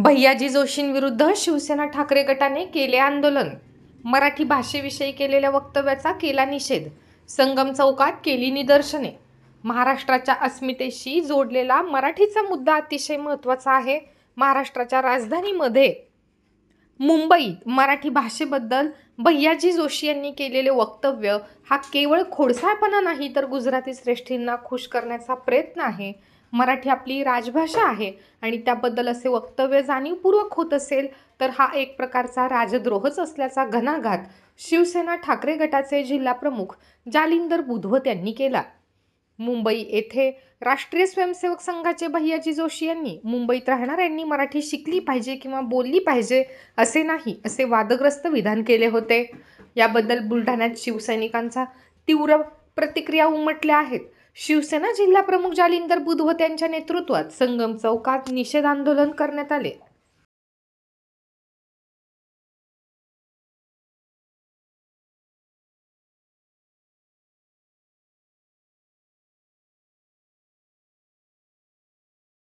भैयाजी जोशींविरुद्ध शिवसेना ठाकरे गटाने केले आंदोलन. मराठी भाषेविषयी केलेल्या वक्तव्याचा केला निषेध. संगम चौकात केली निदर्शने. महाराष्ट्राच्या अस्मितेशी जोडलेला मराठीचा मुद्दा अतिशय महत्त्वाचा आहे. महाराष्ट्राच्या राजधानीमध्ये मुंबईत मराठी भाषेबद्दल भैयाजी जोशी यांनी केलेले वक्तव्य हा केवळ खोडसाळपणा नाही, तर गुजराती श्रेष्ठींना खुश करण्याचा प्रयत्न आहे. मराठी आपली राजभाषा आहे आणि त्याबद्दल असे वक्तव्य जाणीवपूर्वक होत असेल तर हा एक प्रकारचा राजद्रोहच असल्याचा घणाघात शिवसेना ठाकरे गटाचे जिल्हा प्रमुख जालिंदर बुधवत यांनी केला. मुंबई येथे राष्ट्रीय स्वयंसेवक संघाचे भैयाजी जोशी यांनी मुंबईत राहणाऱ्यांनी मराठी शिकली पाहिजे किंवा बोलली पाहिजे असे नाही, असे वादग्रस्त विधान केले होते. याबद्दल बुलढाण्यात शिवसैनिकांचा तीव्र प्रतिक्रिया उमटल्या आहेत. शिवसेना जिल्हा प्रमुख जालिंदर बुधवत यांच्या नेतृत्वात संगम चौकात निषेध आंदोलन करण्यात आले.